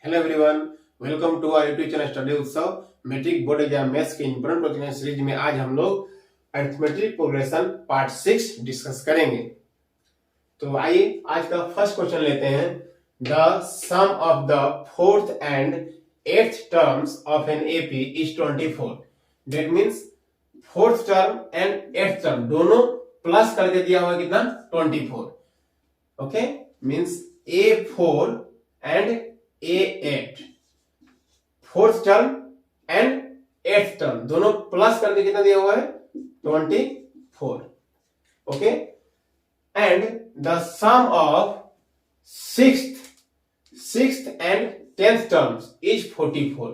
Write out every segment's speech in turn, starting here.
Hello everyone, welcome to our YouTube channel study Utsav. Matric board exam maths के important question series में आज हम लोग अरिथमेटिक प्रोग्रेशन पार्ट 6 डिस्कस करेंगे। तो आइए आज का फर्स्ट क्वेश्चन लेते हैं। The sum of the fourth and eighth terms of an AP is 24। That means fourth term and eighth term दोनों प्लस करके दिया हुआ कितना 24। Okay, means A4 and A8 fourth term and eighth term दोनों plus करके कितना दिया हुआ है 24। Okay, and the sum of sixth and tenth terms is 44।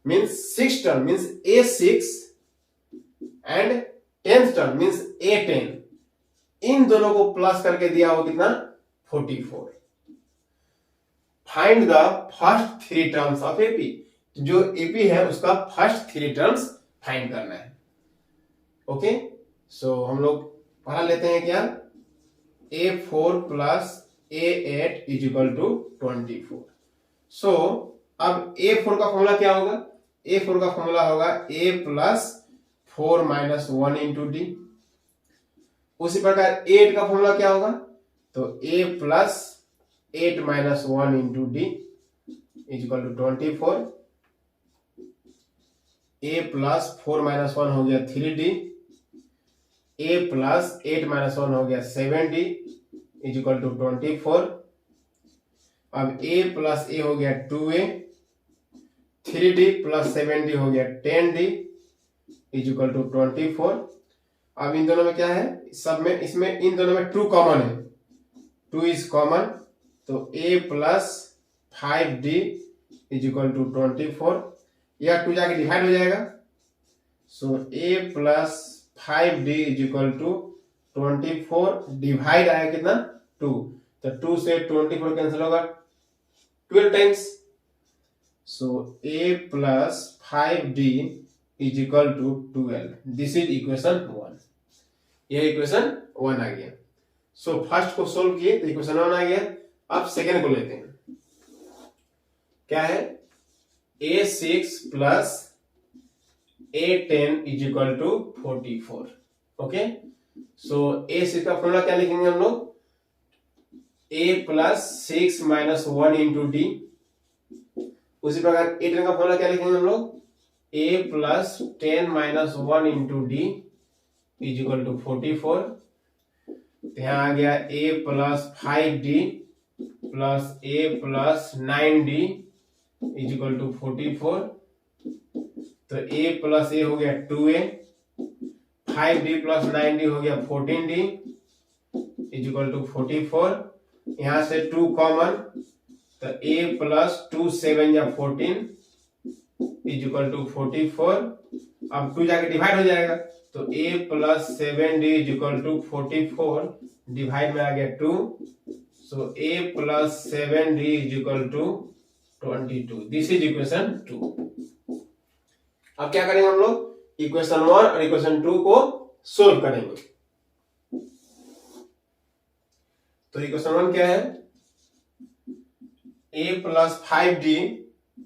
Means six term means A6 and tenth term means A10, इन दोनों को plus करके दिया हुआ कितना 44। Find the first three terms of AP. जो एपी है उसका फर्स्ट थ्री टर्म्स फाइंड करना है। ओके, सो हम लोग पढ़ा लेते हैं क्या। A4 plus A8 is equal to 24। So अब A4 का फॉर्मूला क्या होगा। A4 का फॉर्मूला होगा A plus 4 minus 1 into D. उसी प्रकार 8 का फॉर्मूला क्या होगा, तो A plus 8 minus 1 into D is equal to 24। A plus 4 minus 1 हो गया 3D। A प्लस 8 माइनस 1 हो गया 7D इज इक्वल टू 24। अब A प्लस A हो गया 2A, 3D प्लस 7D हो गया 10D इज इक्वल टू 24। अब इन दोनों में क्या है, सब में इसमें इन दोनों में 2 कॉमन है, 2 इज कॉमन, तो A plus 5D is equal to 24। यह 2 जाके डिवाइड हो जाएगा, so A plus 5D is equal to 24 divide आया कितना 2, तो 2 से 24 कैंसिल होगा 12 times, so A plus 5D is equal to 12। This is equation 1। यह इक्वेशन 1 आ गया। सो फर्स्ट को सोल्व किए तो इक्वेशन 1 आ गया। अब सेकेंड को लेते हैं, क्या है A6 plus A10 is equal to 44। Okay, so A6 का फॉर्मूला क्या लिखेंगे हम लोग, A plus 6 minus 1 into D. उसी प्रकार A10 का फॉर्मूला क्या लिखेंगे हम लोग, A plus 10 minus 1 into D is equal to 44। यहाँ आ गया A plus 5D plus A plus 9D is equal to 44। तो A प्लस A हो गया 2A, 5D प्लस 9D हो गया 14D इज इक्वल टू 44। यहां से 2 कॉमन, तो A प्लस 2 7 या 14 इज इक्वल टू 44। अब 2 जाके डिवाइड हो जाएगा, तो A plus 7D is equal to 44 divide में आ गया 2, so A plus 7D is equal to 22। This is equation 2। अब क्या करेंगे हम लोग, इक्वेशन 1 और इक्वेशन 2 को सोल्व करेंगे। तो इक्वेशन 1 क्या है, A plus 5D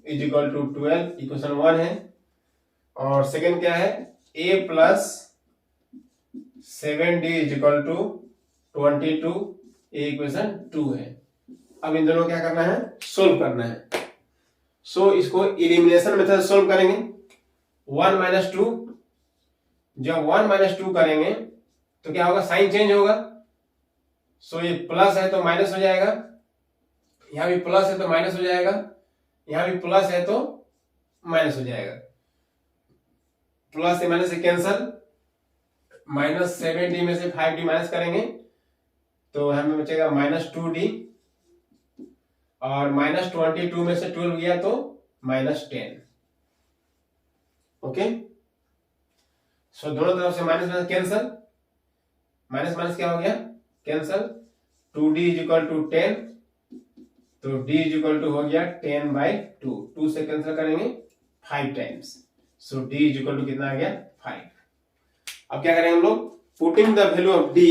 is equal to 12, equation 1 है। और सेकेंड क्या है, A plus 7D is equal to 22, ये इक्वेशन 2 है। अब इन दोनों क्या करना है, सोल्व करना है। सो इसको एलिमिनेशन मेथड सोल्व करेंगे। 1 माइनस 2, जब 1 माइनस 2 करेंगे तो क्या होगा, साइन चेंज होगा। सो ये प्लस है तो माइनस हो जाएगा, यहां भी प्लस है तो माइनस हो जाएगा, यहां भी प्लस है तो माइनस हो जाएगा। प्लस से माइनस से कैंसल, माइनस 7D में से 5D माइनस करेंगे तो हमें बचेगा माइनस 2D, और माइनस 22 में से 12 गया तो माइनस 10। ओके, सो दोनों तरफ से minus minus cancel, minus minus क्या हो गया cancel, 2D is equal to 10, तो D इज इक्वल टू हो गया 10/2, 2 से कैंसिल करेंगे 5 times, so D is equal to कितना आ गया 5। अब क्या करेंगे हम लोग, putting the value of D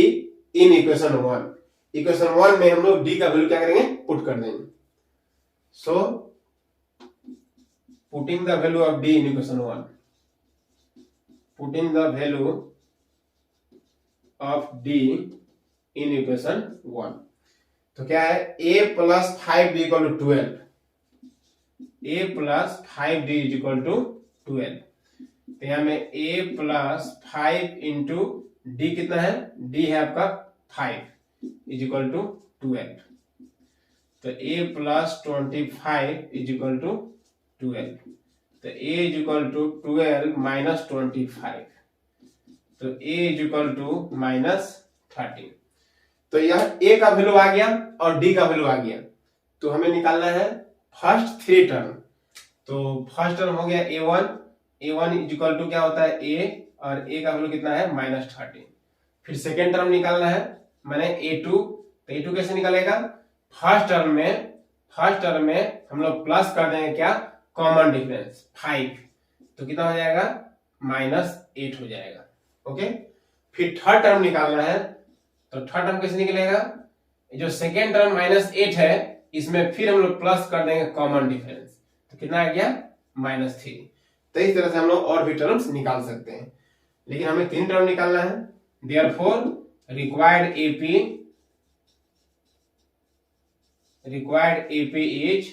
in equation 1। Equation 1 में हम लोग D का वैल्यू क्या करेंगे, पुट कर देंगे। So putting the value of D in equation 1, putting the value of D in equation 1, तो क्या है a plus 5d equal to 12, a plus 5d is equal to 12, तो यहाँ में a प्लस 5 इंटू डी कितना है, d है आपका 5 इज इक्वल टू 12, तो a plus 25 is equal to 12, तो a is equal to 12 minus 25, तो a is equal to minus 13, तो यह a का वैल्यू आ गया और d का वैल्यू आ गया, तो हमें निकालना है फर्स्ट थ्री टर्म, तो फर्स्ट टर्म हो गया a1 इज इक्वल टू क्या होता है a, और a का वैल्यू कितना है माइनस 13, फिर सेकेंड टर्म निकालना है मैंने a2, तो a2 कैसे निकलेगा, फर्स्ट टर्म में हम लोग प्लस कर देंगे क्या, कॉमन डिफरेंस 5, तो कितना हो जाएगा -8 हो जाएगा। ओके, फिर थर्ड टर्म निकालना है, तो थर्ड टर्म कैसे निकलेगा, जो सेकेंड टर्म -8 है इसमें फिर हम लोग प्लस कर देंगे कॉमन डिफरेंस, तो कितना आ गया -3, तो इस तरह से हम लोग और भी टर्म्स निकाल सकते हैं, लेकिन हमें 3 टर्म निकालना है, therefore required AP is,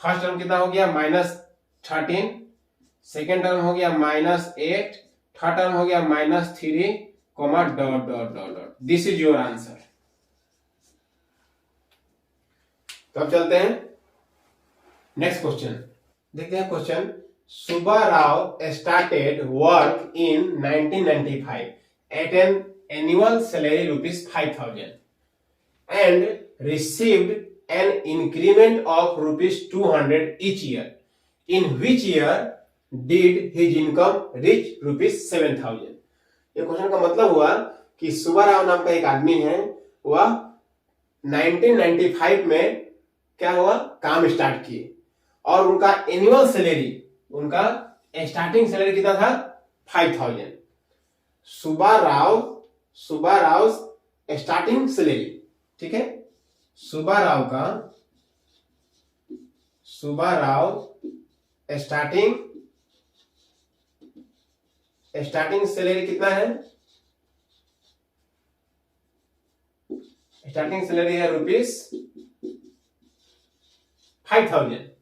first term कितना हो गया -13, सेकेंड टर्म हो गया -8, थर्ड टर्म हो गया -3, comma dot dot dot dot, this is your answer. तो अब चलते हैं नेक्स्ट क्वेश्चन, देखते हैं question, Subbarao started work in 1995 at an annual salary ₹5,000 and received an increment of ₹200 each year. In which year did his income reach ₹7,000? ये question का मतलब हुआ कि सुब्बाराव नाम का एक आदमी है, वह 1995 में क्या हुआ, काम स्टार्ट किए और उनका एनुअल सैलरी, उनका स्टार्टिंग सैलरी कितना था 5,000। सुब्बाराव स्टार्टिंग सैलरी, ठीक है, सुब्बाराव स्टार्टिंग सैलरी कितना है, स्टार्टिंग सैलरी है ₹5,000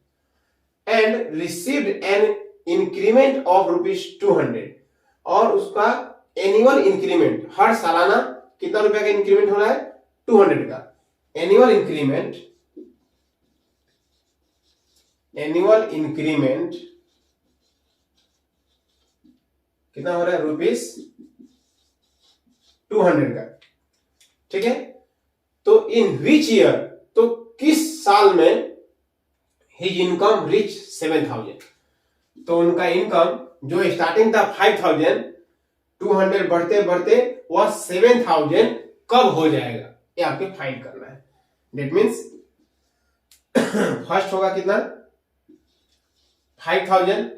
and received an increment of ₹200, और उसका एनुअल इंक्रीमेंट, हर सालाना कितना रुपया का इंक्रीमेंट हो रहा है, 200 का एनुअल इंक्रीमेंट कितना हो रहा है, ₹200 का, ठीक है। तो इन विच ईयर, तो किस साल में हिज इनकम रिच 7,000, तो उनका इनकम जो स्टार्टिंग था 5,000, 200 बढ़ते बढ़ते वह 7,000 कब हो जाएगा, ये आपको फाइंड करना है। दैट मीन्स फर्स्ट होगा कितना 5,000,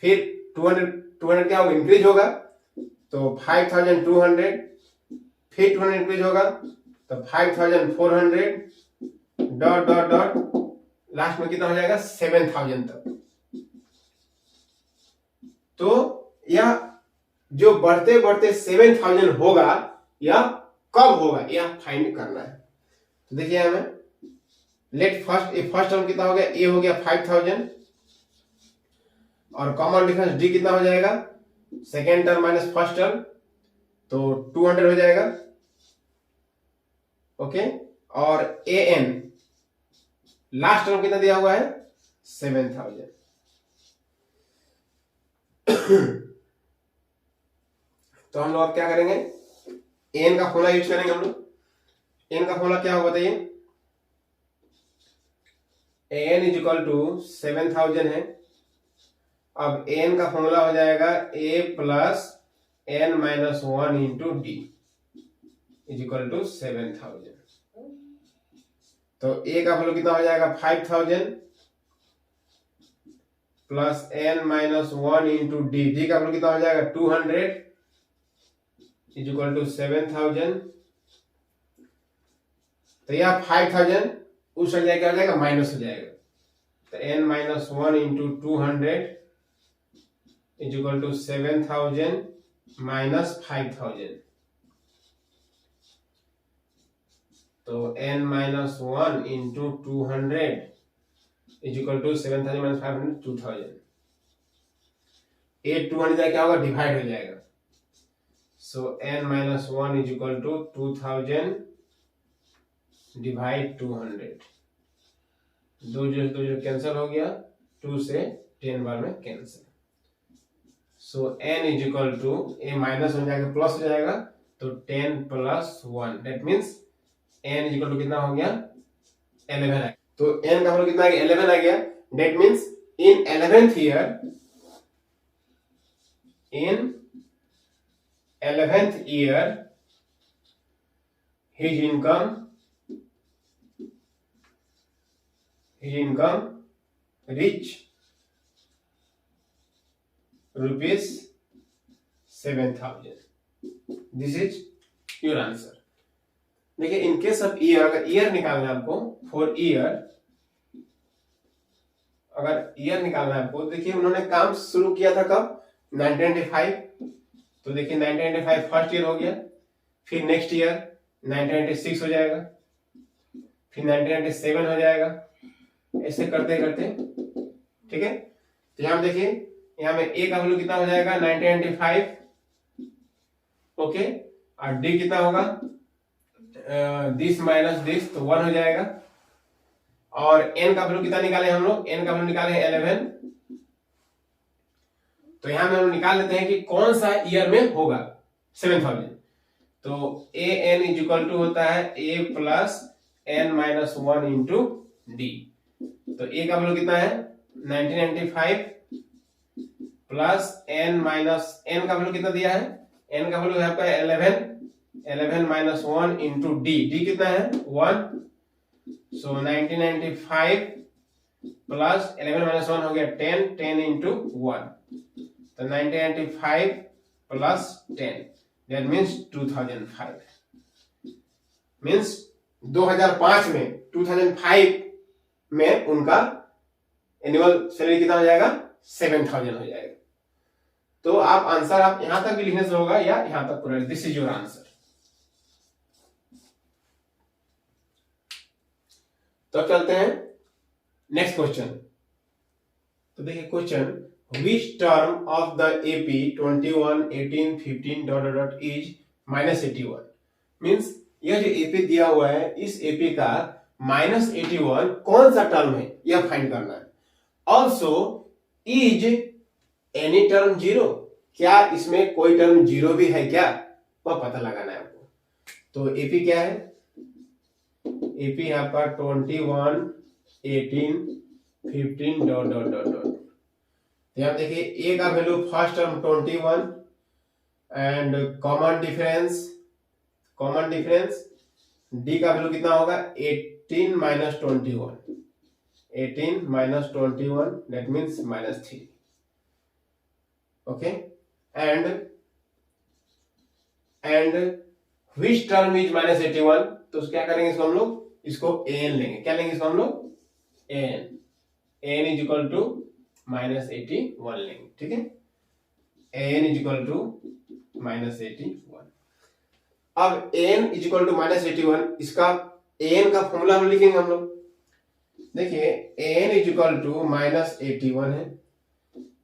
फिर 200 क्या होगा, इंक्रीज होगा, तो 5,200, फिर 200 इंक्रीज होगा, तो 5,400 डॉट डॉट डॉट, लास्ट में कितना हो जाएगा 7,000 तक। तो यह जो बढ़ते बढ़ते 7,000 होगा, यह कब होगा, यह फाइंड करना है। तो देखिए हमें लेट फर्स्ट टर्म कितना हो गया, ए हो गया 5,000, और कॉमन डिफरेंस डी कितना हो जाएगा, second term minus first term, तो 200 हो जाएगा। ओके, और ए एन लास्ट टर्म कितना दिया हुआ है 7,000। तो हम लोग अब क्या करेंगे, एन का फॉर्मूला यूज करेंगे हम लोग। एन का फॉर्मूला क्या होगा बताइए, एन इज इक्वल टू 7,000 है, अब एन का फॉर्मूला हो जाएगा A plus N minus 1 into D is equal to 7,000। तो ए का वैल्यू कितना हो जाएगा 5,000 plus N minus 1 into D, D का वैल्यू कितना हो जाएगा 200 इज इक्वल टू 7,000। तो यह 5,000 उस साइड जाएगा, माइनस हो जाएगा, तो n minus 1 into 200 is equal to 7000 minus 5000। तो n minus 1 into 200 is equal to 7000 minus 500 2000। 8 200 क्या होगा, डिवाइड हो जाएगा। So n minus 1 is equal to 2000 divide 200। दो जो कैंसिल हो गया, 2 से 10 बार में cancel. So n is equal to, A minus हो जाएगा प्लस हो जाएगा, तो 10 plus 1 that means n is equal to कितना हो गया 11। तो n का वैल्यू कितना आ गया 11 आ गया। That means in 11th year his income reach rupees 7000। This is your answer. देखिए इन केस ऑफ ईयर, अगर ईयर निकालना है आपको, फॉर ईयर अगर ईयर निकालना है आपको, देखिए उन्होंने काम शुरू किया था कब 1995। तो देखिए 1995 फर्स्ट ईयर हो गया, फिर नेक्स्ट ईयर 1996 हो जाएगा, फिर 1997 हो जाएगा, ऐसे करते करते, ठीक है। तो यहां देखिए, यहां में ए का वैल्यू कितना हो जाएगा 1995, ओके, और डी कितना होगा दिस माइनस दिस, तो 1 हो जाएगा। और एन का वैल्यू कितना निकाले हम लोग, एन का वैल्यू निकाले 11। तो यहां में हम निकाल लेते हैं कि कौन सा ईयर में होगा 7000। तो A N is equal to होता है A plus N minus 1 into D. तो ए का वैल्यू कितना है 1995 प्लस एन माइनस, एन का वैल्यू कितना दिया है, एन का वैल्यू है आपका 11 माइनस 1 इंटू डी, डी कितना है 1। सो 1995 प्लस 11 माइनस 1 हो गया 10 इंटू 1। तो 1995 प्लस 10 दैट मीन्स 2005। मीन्स 2005 में 2005 में उनका एनुअल सैलरी कितना हो जाएगा 7000 हो जाएगा। तो आप आंसर आप यहां तक भी लिखने से होगा या यहां तक पूरा, दिस इज योर आंसर। तो चलते हैं नेक्स्ट क्वेश्चन। तो देखिए question, which term of the AP 21 18 15 dot dot is -81। Means यह जो एपी दिया हुआ है, इस एपी का -81 कौन सा टर्म है यह फाइंड करना है। Also is any term zero, क्या इसमें कोई टर्म जीरो भी है क्या, वह पता लगाना है आपको। तो एपी क्या है, एपी है आपका 21 18 15 डॉट डॉट डॉट डॉट। यहां देखिए ए का value first term 21 and common difference D का वैल्यू कितना होगा 18 minus 21, 18 minus 21 that means -3, okay. And which term is -81, तो क्या करेंगे इसको हम लोग, इसको एन लेंगे, क्या लेंगे इसको हम लोग एन इज इक्वल टू -81 लेंगे, ठीक है। N is equal to -81। अब एन इज इक्वल टू -81, इसका एन का फॉर्मूला हम लिखेंगे हम लोग। देखिए एन इज इक्वल टू -81 है,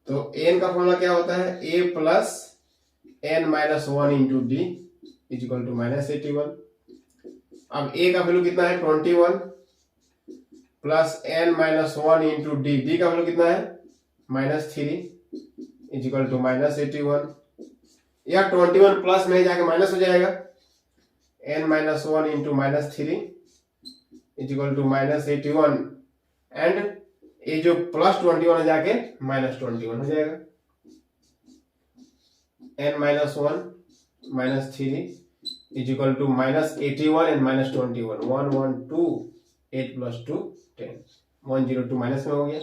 तो एन का फॉर्मूला क्या होता है A plus N minus 1 into D is equal to -81। अब ए का वैल्यू कितना है 21 plus N minus 1 into D, D का वैल्यू कितना है -3 इज इक्वल टू -81। या 21 प्लस में जाके माइनस हो जाएगा, n minus 1 into -3 is equal to -81 and ये जो प्लस 21 जाके -21 हो जाएगा। n minus 1 -3 is equal to -81 and -21, 1 1 2 8 plus 2 10, 102 minus में हो गया।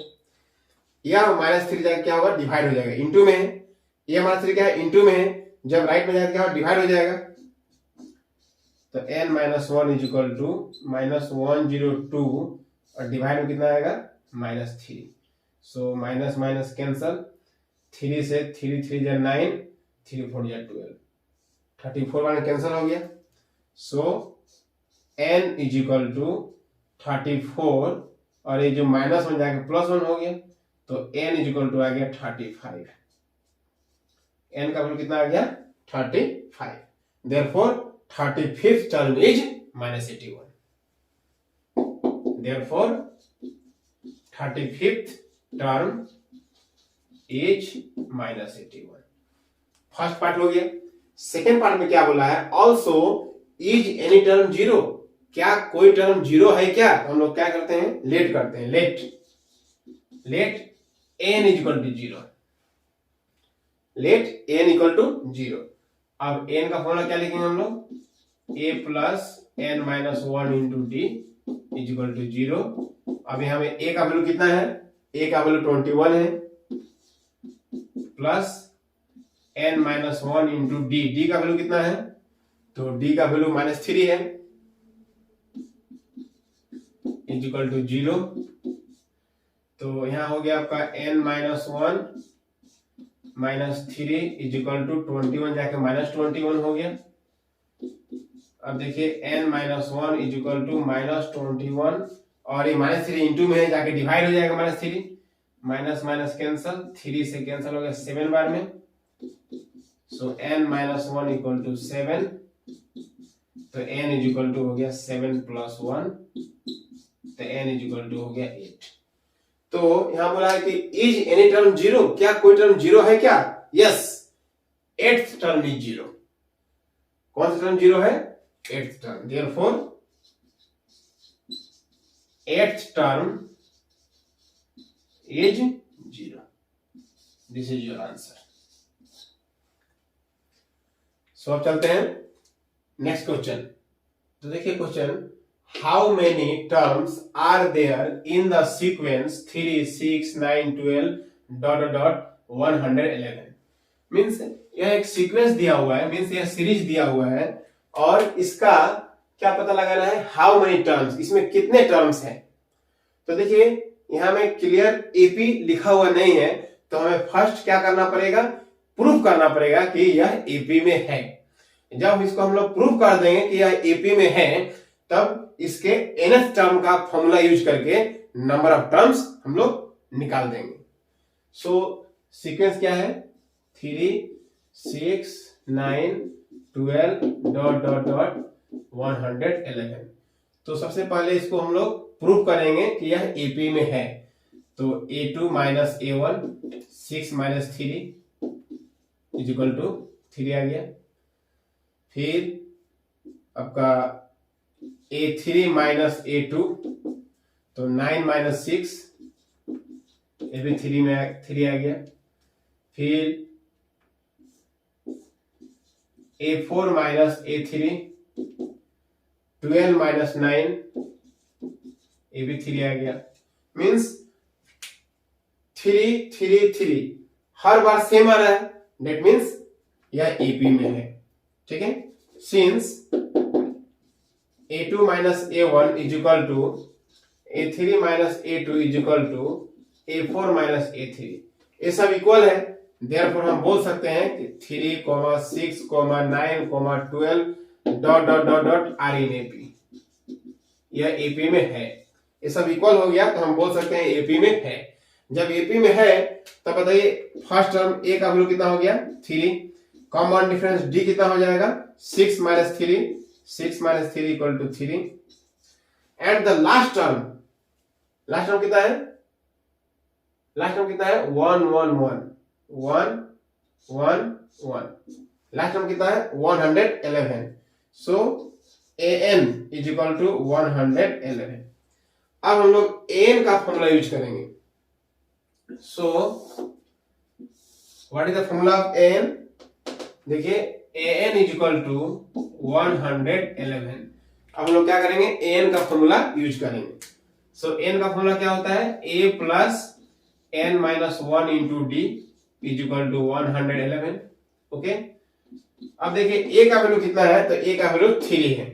या -3 जाके क्या होगा डिवाइड हो जाएगा, इंटू में है, ये -3 क्या है इंटू में है, जब राइट में जाके क्या होगा डिवाइड हो जाएगा। तो n minus 1 is equal to -102 और डिवाइड में कितना आएगा -3। सो माइनस माइनस कैंसल, 3 से 3 3 जा 9, 3 4 जा 12, 34 माइनस कैंसल हो गया। सो n इज इक्वल टू 34 और ये जो -1 जाके +1 हो गया, तो n इज इक्वल टू आ गया 35। n का वैल्यू कितना आ गया 35। Therefore 35th term is -81। Therefore 35th term is -81। First part हो गया। सेकेंड पार्ट में क्या बोला है, also is any term zero, क्या कोई टर्म जीरो है क्या? तो हम लोग क्या करते हैं, लेट करते हैं, let n is equal to 0, let n equal to 0। अब n का फॉर्मूला क्या लिखेंगे हम लोग, a plus n minus 1 into D is equal to 0। अब यहाँ में a का वैल्यू कितना है, a का वैल्यू 21 है, plus n minus 1 into D, D का वैल्यू कितना है, तो d का वैल्यू -3 है, इज इक्वल टू 0। तो यहाँ हो गया आपका n minus 1 -3 is equal to 21 जाके -21 हो गया। अब देखिए n minus 1 is equal to -21 और ये -3 इंटू में है, जाके डिवाइड हो जाएगा -3, माइनस माइनस कैंसल, 3 से कैंसल हो गया 7 बार में। सो n माइनस 1 इक्वल टू 7, तो n इज इक्वल टू हो गया 7 प्लस 1, तो n इज इक्वल टू हो गया 8। तो यहां बोला है कि इज एनी टर्म जीरो, क्या कोई टर्म जीरो है क्या? Yes, 8th term is zero. कौन सा टर्म जीरो है? 8th term. Therefore 8th term is zero. This is your answer. So अब चलते हैं नेक्स्ट क्वेश्चन। तो देखिए question, how many terms are there in the sequence 3 6 9 12 ... 111। Means यह एक सीक्वेंस दिया हुआ है, मीन्स यह सीरीज दिया हुआ है और इसका क्या पता लगाना है, हाउ मेनी टर्म्स, इसमें कितने टर्म्स हैं। तो देखिए यहां में क्लियर एपी लिखा हुआ नहीं है, तो हमें फर्स्ट क्या करना पड़ेगा, प्रूफ करना पड़ेगा कि यह एपी में है। जब इसको हम लोग प्रूफ कर देंगे कि यह एपी में है, तब इसके nth टर्म का फॉर्मूला यूज करके नंबर ऑफ टर्म्स हम लोग निकाल देंगे। सो सीक्वेंस क्या है, 3 6 9 12 ... 111। तो सबसे पहले इसको हम लोग प्रूफ करेंगे कि यह एपी में है। तो a2 minus a1 6 minus 3 is equal to 3 आ गया। फिर आपका a3 माइनस a2, तो 9 माइनस 6, ये भी 3 में 3 आ गया। फिर a4 माइनस a3, 12 माइनस 9, ये भी 3 आ गया। मीन्स 3 3 3 हर बार सेम आ रहा है, डेट मीन्स यह एपी में है। ठीक है, since a2 minus a1 is equal to a3 minus a2 is equal to a4 minus a3, ये सब इक्वल है। देयरफॉर हम बोल सकते हैं कि 3, 6, 9, 12 ... आर इन एपी, यह एपी में है। ये सब इक्वल हो गया, तो हम बोल सकते हैं एपी में है। जब एपी में है तब बताइए फर्स्ट टर्म ए का वैल्यू कितना हो गया, 3, कॉमन डिफरेंस डी कितना हो जाएगा, 6 minus 3, 6 minus 3 equal to 3, and the last term कितना है, लास्ट टर्म कितना है, 1 1 1 1 1 1, लास्ट टर्म कितना है, 111। सो an इज इक्वल टू 111। अब हम लोग an का फॉर्मूला यूज करेंगे। So what is the formula of an? देखिए an इज इक्वल टू 111। अब हम लोग क्या करेंगे, an का फॉर्मूला यूज करेंगे। सो n का फॉर्मूला क्या होता है, a plus n minus 1 into D is equal to 111। Okay, अब देखिए a का वैल्यू कितना है, तो a का वैल्यू 3 है,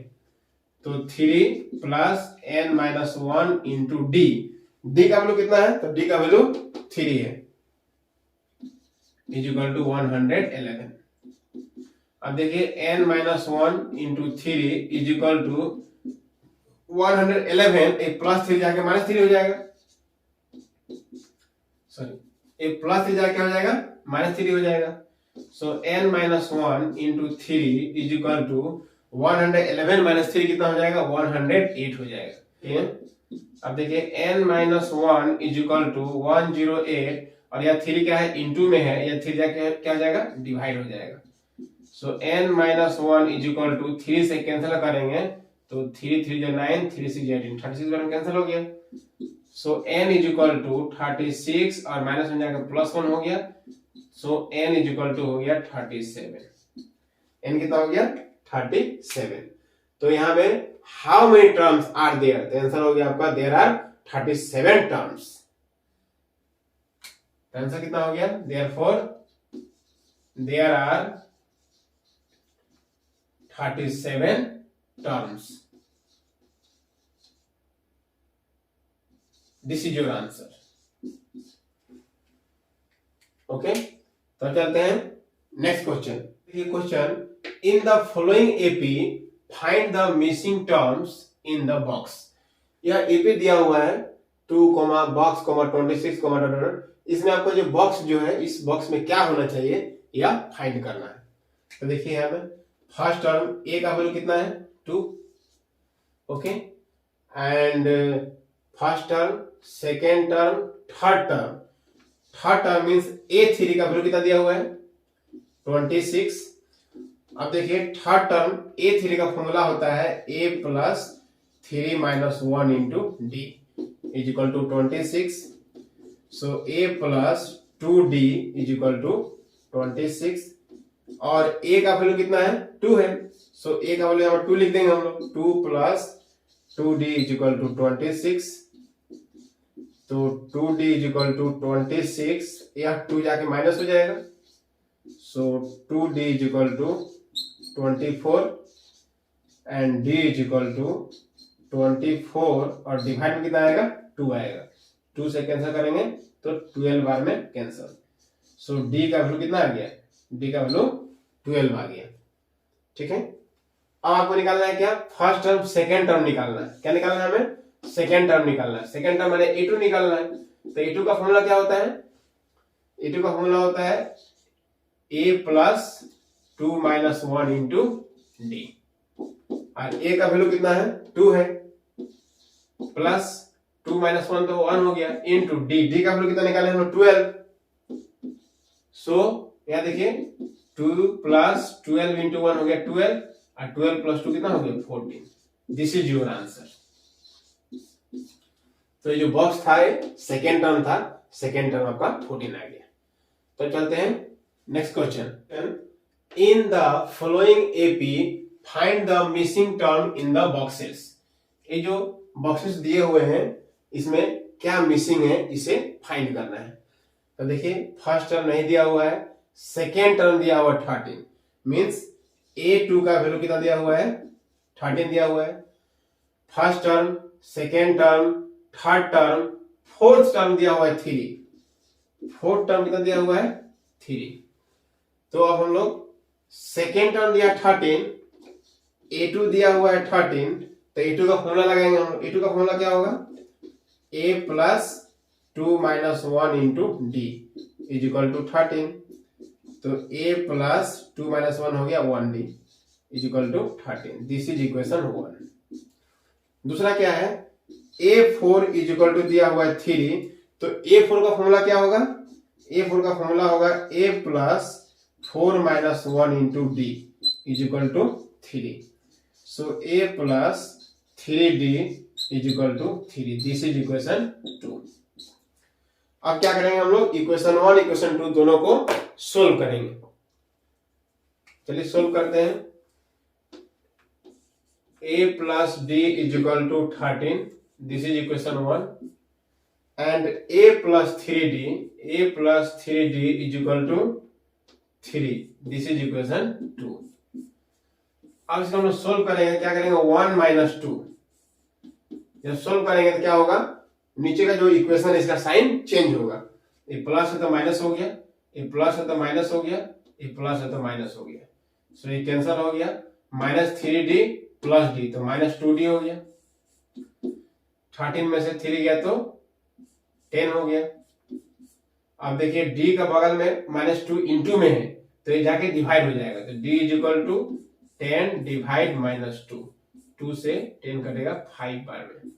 तो 3 plus n minus 1 into D, D का वैल्यू कितना है, तो डी का वैल्यू 3 है, इज इक्वल टू 111। अब देखिए n minus 1 into 3 is equal to 111, एक प्लस 3 जाके माइनस 3 हो जाएगा, सॉरी एक प्लस 3 जाके क्या हो जाएगा, माइनस 3 हो जाएगा। So n minus 1 into 3 is equal to 111 minus 3 कितना हो जाएगा, 108 हो जाएगा। ठीक है, अब देखिए n minus 1 is equal to 108, और यह 3 क्या है, इंटू में है, यह 3 जाके क्या हो जाएगा, डिवाइड हो जाएगा। So n minus 1 is equal to 3 से कैंसिल करेंगे तो 3 3 जो 9, 3 6 18, 36 बार में कैंसिल हो गया। सो n इज इक्वल टू 36 और माइनस में जाकर प्लस 1 हो गया, सो n इज इक्वल टू हो गया 37। n कितना हो गया, 37। तो यहाँ पे how many terms are there, तो आंसर हो गया आपका देयर आर 37 टर्म्स। आंसर कितना हो गया, therefore there are 37 terms. This is your answer. Okay, तो चलते हैं नेक्स्ट क्वेश्चन। ये question, in the following AP find the missing terms in the box. यह एपी दिया हुआ है 2, बॉक्स 26, इसमें आपको जो बॉक्स जो है, इस बॉक्स में क्या होना चाहिए या फाइंड करना है। तो देखिए यहाँ पे फर्स्ट टर्म ए का वैल्यू कितना है, 2, okay, and first term, second term, third term means A3 का वैल्यू कितना दिया हुआ है, 26। अब देखिए थर्ड टर्म A3 का फॉर्मूला होता है A plus 3 minus 1 into D is equal to 26। So A plus 2D is equal to 26, और A का वैल्यू कितना है, 2 है। सो A का वैल्यू यहाँ 2 लिख देंगे हम लोग, 2 plus 2D is equal to 26। तो 2D इज इक्वल टू 26, यह 2 जाके माइनस हो जाएगा। So 2D is equal to 24 and D is equal to 24, और डिवाइड में कितना आएगा, 2 आएगा। 2 से कैंसिल करेंगे तो 12 बार में कैंसिल। सो D का वैल्यू कितना आ गया, D का वैल्यू 12 आ गया। ठीक है, अब आपको निकालना है क्या, फर्स्ट टर्म सेकेंड टर्म निकालना है। क्या निकालना है हमें, सेकेंड टर्म निकालना है। सेकेंड टर्म मैंने A2 निकालना है। तो A2 का फॉर्मूला क्या होता है, A2 का फॉर्मूला होता है A plus 2 minus 1 into D, और A का वैल्यू कितना है, 2 है, प्लस 2 माइनस 1 तो 1 हो गया, इंटू डी का वैल्यू कितना निकाले हम लोग, 12। सो यहाँ देखिए 2 प्लस 12 इंटू 1 हो गया 12, और 12 प्लस 2 कितना हो गया, 14। This is your answer. तो ये जो बॉक्स था सेकेंड टर्म था, सेकेंड टर्म आपका 14 आ गया। तो चलते हैं next question, in the following AP find the missing term in the boxes. ये जो बॉक्सेस दिए हुए हैं इसमें क्या मिसिंग है, इसे फाइंड करना है। तो देखिए फर्स्ट टर्म नहीं दिया हुआ है, सेकेंड टर्म दिया हुआ है 13, मींस A2 का वैल्यू कितना दिया हुआ है, 13 दिया हुआ है। First term, second term, third term, fourth term दिया हुआ है 3, फोर्थ टर्म कितना दिया हुआ है, 3। तो अब हम लोग सेकेंड टर्म दिया 13, A2 दिया हुआ है 13, तो A2 का फॉर्मूला लगाएंगे हम लोग। A2 का फॉर्मूला क्या होगा, A plus 2 minus 1 into D is equal to 13। तो A प्लस 2 माइनस 1 हो गया 1D is equal to 13। This is equation 1। दूसरा क्या है, A4 इज इक्वल टू दिया हुआ है 3, तो A4 का फॉर्मूला क्या होगा, A4 का फॉर्मूला होगा A plus 4 minus 1 into D is equal to 3। So A plus 3D is equal to 3। This is equation 2। अब क्या करेंगे हम लोग, इक्वेशन 1 इक्वेशन 2 दोनों को सोल्व करेंगे। चलिए सोल्व करते हैं। A plus D is equal to 13, this is equation 1, and A plus 3D is equal to 3, this is equation 2। अब इसको हम लोग सोल्व करेंगे, क्या करेंगे, 1 माइनस 2। जब सोल्व करेंगे तो क्या होगा, नीचे का जो इक्वेशन है इसका साइन चेंज होगा। ये प्लस है तो माइनस हो गया, ये प्लस है तो माइनस हो गया, ये प्लस है तो माइनस हो गया। सो ये कैंसिल हो गया, -3d प्लस डी तो -2d हो गया। 13 में से 3 गया तो 10 हो गया। अब देखिए d का बगल में -2 इंटू में है तो ये जाके डिवाइड हो जाएगा, तो d is equal to 10 divide -2, 2 से 10 कटेगा 5 बार में।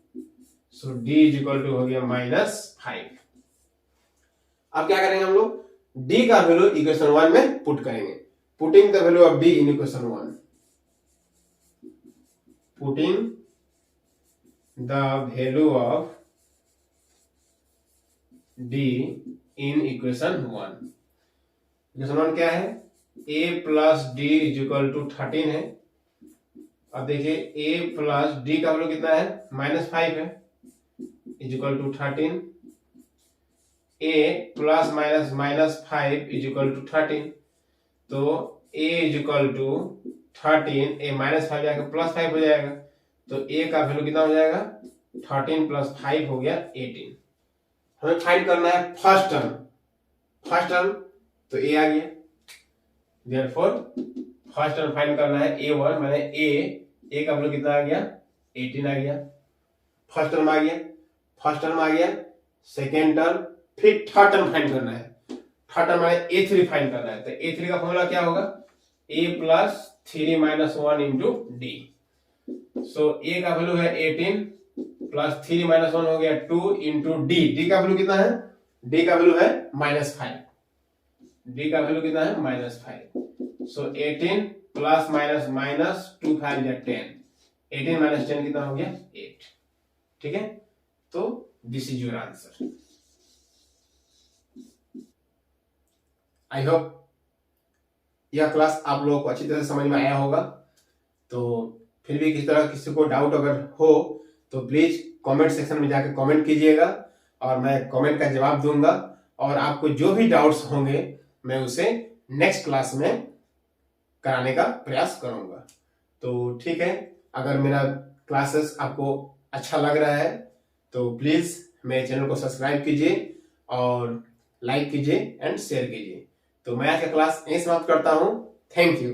So d is equal to हो गया -5। अब क्या करेंगे हम लोग, d का वैल्यू इक्वेशन 1 में पुट करेंगे। Putting the value of d in equation 1, putting the value of d in equation 1। Equation 1 क्या है, a plus D is equal to 13 है। अब देखिए a प्लस डी का वैल्यू कितना है, -5 है, is equal to 13। a plus minus -5 is equal to 13, तो a is equal to 13, a -5 जाकर +5 हो जाएगा, तो a का वैल्यू कितना हो जाएगा, 13 + 5 हो गया 18। हमें फाइंड करना है फर्स्ट टर्म, तो a आ गया। देयरफॉर फर्स्ट टर्म फाइंड करना है a1, माने a का वैल्यू कितना आ गया, 18 आ गया। फर्स्ट टर्म आ गया, सेकेंड टर्म, फिर थर्ड टर्म फाइंड करना है। थर्ड टर्म माने a3 फाइंड करना है, तो a3 का फॉर्मूला क्या होगा, a plus 3 - 1 into D. So a का वैल्यू है 18 प्लस 3 - 1 हो गया 2 इंटू डी का वैल्यू कितना है, डी का वैल्यू है -5, डी का वैल्यू कितना है -5। सो 18 प्लस माइनस 2 5 या 10, 18 - 10 कितना हो गया 8। ठीक है, तो this is your answer. I hope यह क्लास आप लोगों को अच्छी तरह से समझ में आया होगा। तो फिर भी किसी तरह किसी को डाउट अगर हो तो प्लीज कमेंट सेक्शन में जाकर कमेंट कीजिएगा और मैं कमेंट का जवाब दूंगा, और आपको जो भी डाउट्स होंगे मैं उसे नेक्स्ट क्लास में कराने का प्रयास करूंगा। तो ठीक है, अगर मेरा क्लासेस आपको अच्छा लग रहा है तो प्लीज मेरे चैनल को सब्सक्राइब कीजिए और लाइक कीजिए एंड शेयर कीजिए। तो मैं आज का क्लास यहीं समाप्त करता हूं। Thank you.